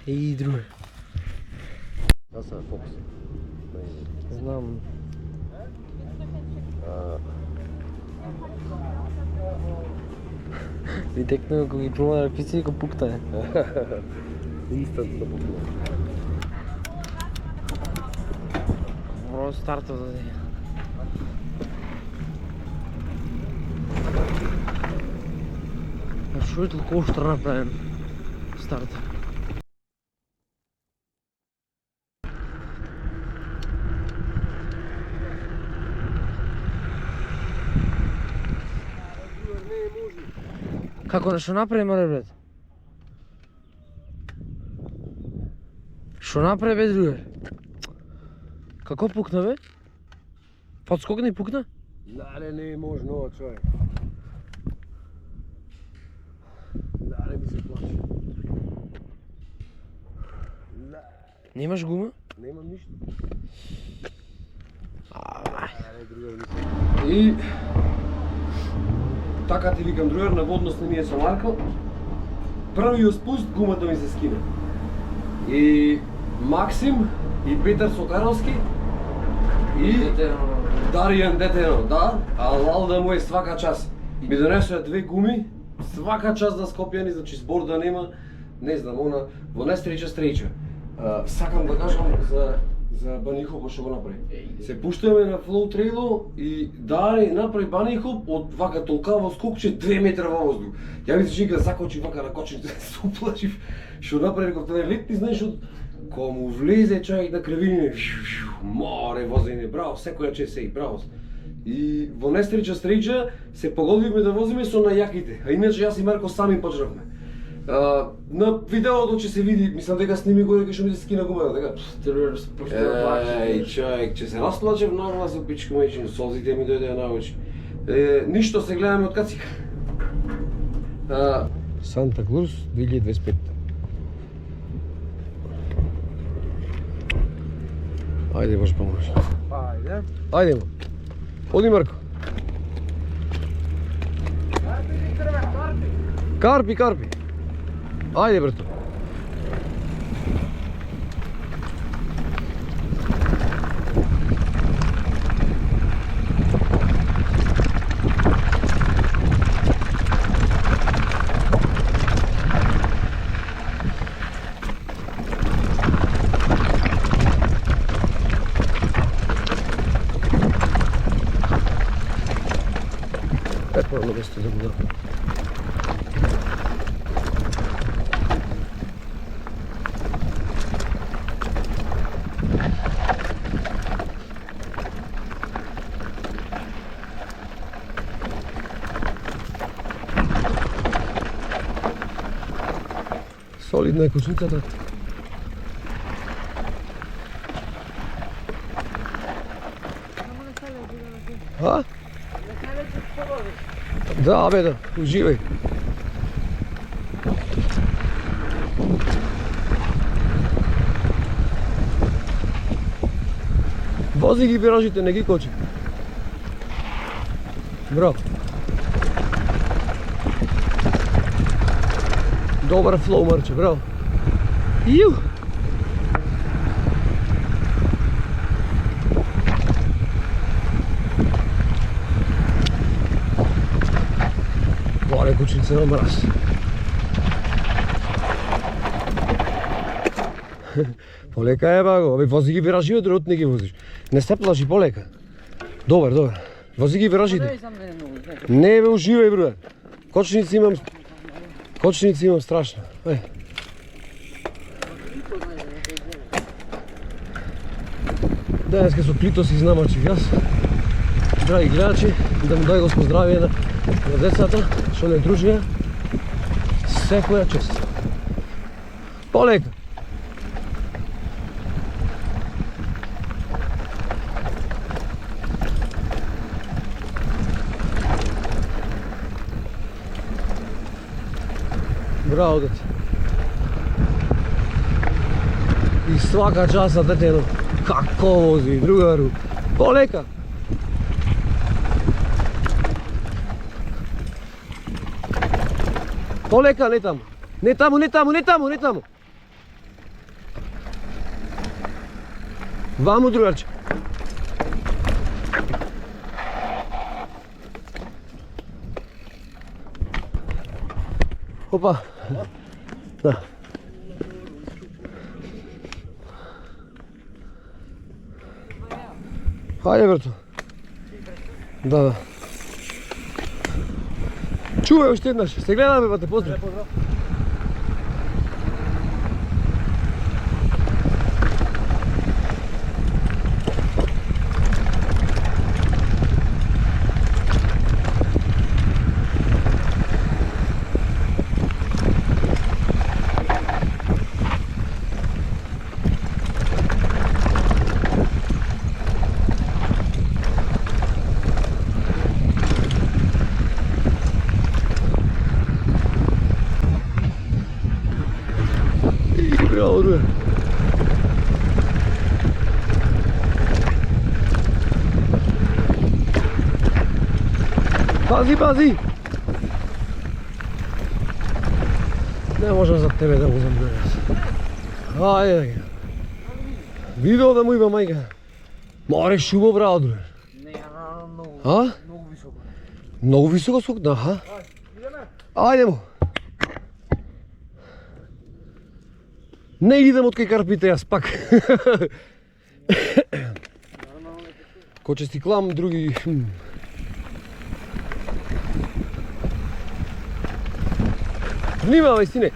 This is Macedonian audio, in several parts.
И друге. Да се фокус. Знам. И текно кога ги прома на репици, го пуктае. Инстант да пукне. Мора старта да даде. Што е толку оштро направен старта? Како нешто направи, море, брат? Што направи, бе, другер? Како пукна, бе? Подскокна и пукна? Дале не е можно, човек. Дале ми се плаче. Немаш гума? Немам ништо. И така ти викам, другар, на водност не ми е со Марко. Првиот спуст гумата ми се скина. И Максим и Петар Сокаровски и Даријан Детено, да, а Лалда му е свака час. Ми донесоа 2 гуми, свака час да скопјани, значи збор да нема, не знам, она во нестреча стреча. Сакам да кажам за банихопот што го направи. Се пуштаме на флоу трейло и Дари направи банихоп од вака толкаво скокче 2 метра во воздух. Ја ми се чека закочи вака на кочните, се уплашив што направи кога тоа летни, знаеш, кога му влезе човек на крвинине, море возење, браво, секоја чест и браво. И во нестреча стреча се погодивме да возиме со најаките, а иначе јас и Марко сами почнавме. На видеото ќе се види, мислам дека сними го дека што ми се скина гумата, така? Еј, човек, ќе се расплачев наглас со пичка мајчин, солзите ми дојдеа на очи. Ништо се гледаме од кацика. Санта Клус 2025. Ајде, Боже помогаш. Ајде. Ајде, оди Марко. Карпи, карпи. Ајде, брато. Препорно место да го дам. Солидна е кучницата. А? Да, бе, да, уживај. Вози ги виражите, не ги кочи. Браво. Добар флоу, Марче, браво. Иу! Боре кучица на мраз. Полека е, баго. Абе, вози ги виражи, од не ги возиш. Не се плаши, полека. Добар, добар. Вози ги виражите. Не, бе, уживај, брат. Кочници имам страшно. Денеска со Клитос изнамачив јас. Драги гледачи, да му дај здравие на децата, што не дружија. Секоја чест. Полека. Браво, дете. И свака часа, детено. Како вози, другару. Полека. Полека, не таму. Не таму, не таму, не таму, не таму. Ваму, другарче. Опа. Да. Хајде, брато. Да. Чувај уште еднаш. Се гледаме, бате, поздрав. Браво, друга. Пази, пази! Не можам за тебе да го замрем. Ајде. Видео да му има мајка. Море шубо, браво, друга. Не, многу. А? Многу високо. Многу високо скок, да, ха? Ајде му. Не идем од кај карпите, јас пак. Кочести клам, други... Внимавај, сине!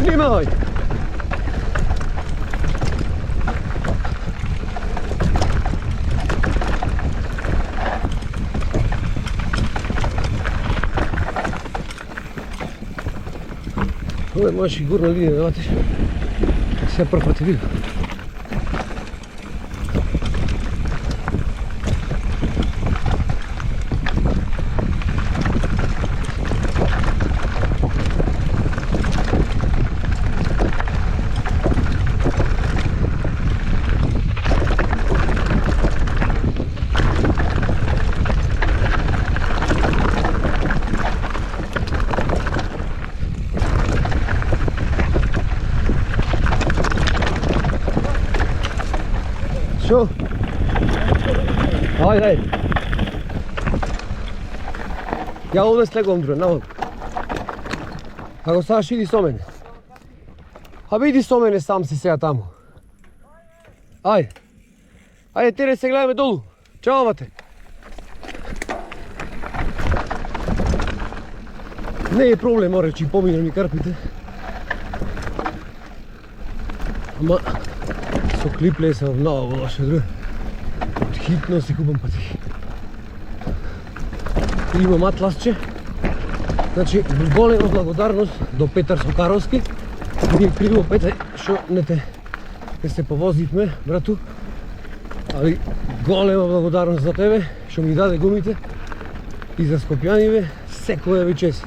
Внимавај! Ова можеш и горна линија да ватиш. Сега прв пат видам. Шо? Ајде, ајде. Ја овде слегувам, друга, навок. Ако сакаш, иди со мене. Абе, иди со мене, сам си сега таму. Ајде. Ајде, тере се гледаме долу. Чао, мате. Не е проблем, море, че поминам и карпите. Ама... Со клип лесав многу лоше, друга. Хитно си купам пати. Имам атласче. Значи, голема благодарност до Петар Сокаровски. Ние крило Петар, шо не се повозивме, брату. Али голема благодарност за тебе, што ми даде гумите. И за скопјаниве, секоја ви чест.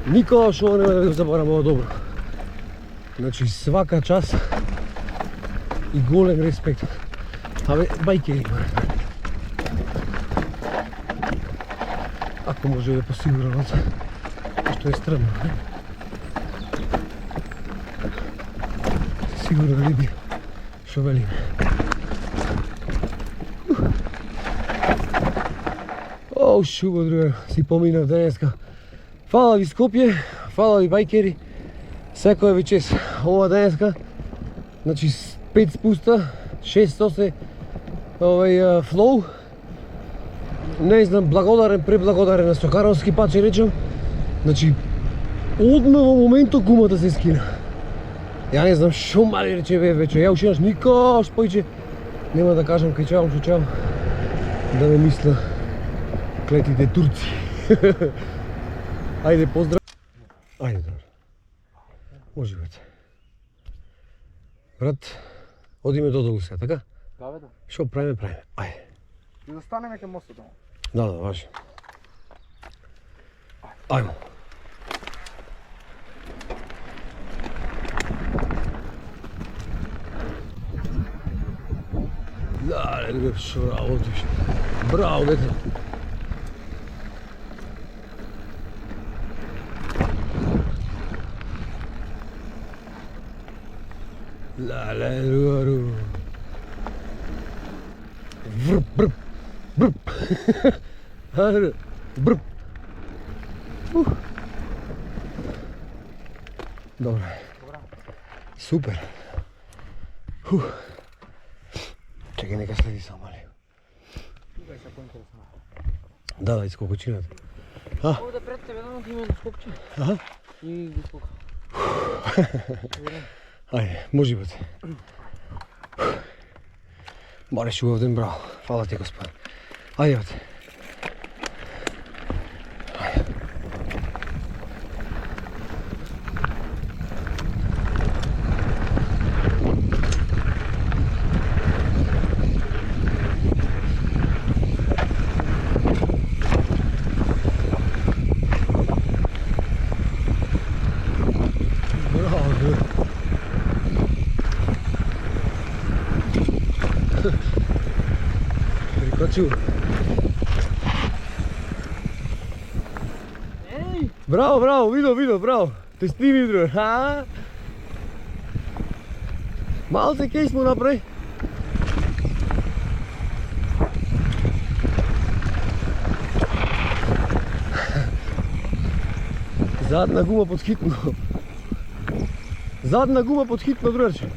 Никогаш ово нема да го заборам ово добро. Значи, свака час и голем респект. Абе, бајкери, ако може да посигурам, што е стръмно, не? Сигурно да види што велиме. Оу, шубо, друга, си поминав денеска. Фала ви Скопје, фала ви бајкери, секоја ви чест. Ова денеска, значи 5 спуста, 6 флоу. Не знам, благодарен, преблагодарен на Сокаровски, пак ќе речем. Значи, одма во моментот гумата се скина. Ја не знам шо мали рече веќе, ја ушинаш никош поиќе. Нема да кажам кај чао, шо чао. Да не мисла клетите турци. Ајде, поздрав. Ајде, добро. Може бете. Брат, одиме додолу сега, така? Да, бе, да. Шо правиме, правиме. Ајде. И да станеме кај мостот. Да, да, важи. Ајмо. Да, леле, шо работиш. Браво, дете. Леле, другару. Врп, брп, брп. Ајде, брп. Добре. Супер. Чекай, нека следи само мали. Да, искокочината. Овде пред тебе едно има едно скопче. Аха. И ги скока. Ајде, може бате. Бареш убав ден, браво. Фала ти, Господи. Ајде, бате. Прикочил. Еј! Браво, браво, видо, браво. Те сними, друг. Ха? Малце кейс му направи. Задна гума подхитно. Задна гума подхитно, другарче.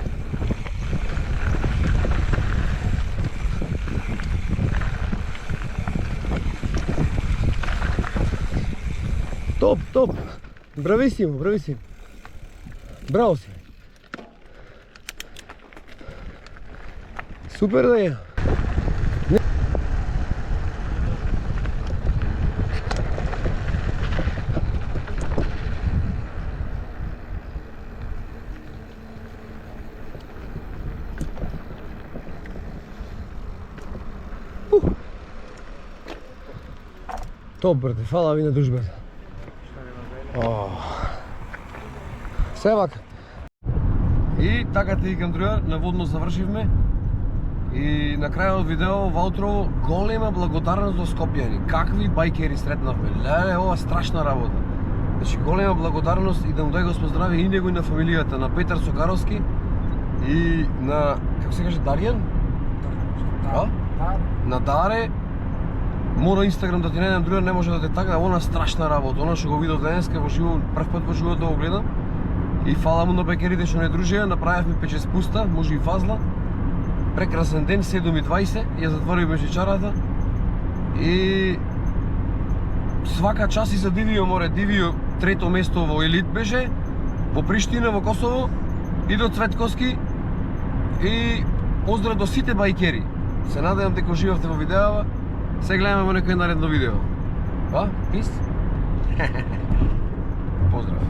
Топ, топ. Брависимо, брависимо. Браво си. Супер да е. Топ, брате, фала ви на дружбата. Севак. И така ти викам, другар, наводно завршивме. И на крајот од видео, Ваутрово, голема благодарност до скопјани. Какви бајкери сретнавме. Леле, ова страшна работа. Значи, голема благодарност и да му дај Господ здраве и него и на фамилијата на Петар Сокаровски и на, како се каже, Даријан? А? На Даре. Мора Инстаграм да ти најдам, другар не може да те така, она страшна работа, она што го видов денеска во живо, прв пат во живот да го гледам. И фала му на бекерите што не дружеа, направивме пече спуста, може и фазла. Прекрасен ден, 7:20, ја затворивме шичарата. И свака час и за Дивио море, Дивио трето место во елит беше, во Приштина, во Косово, и до Цветковски. И поздрав до сите бајкери. Се надевам дека уживавте во видеова. Се гледаме во некој наредно видео. Пис? Поздрав.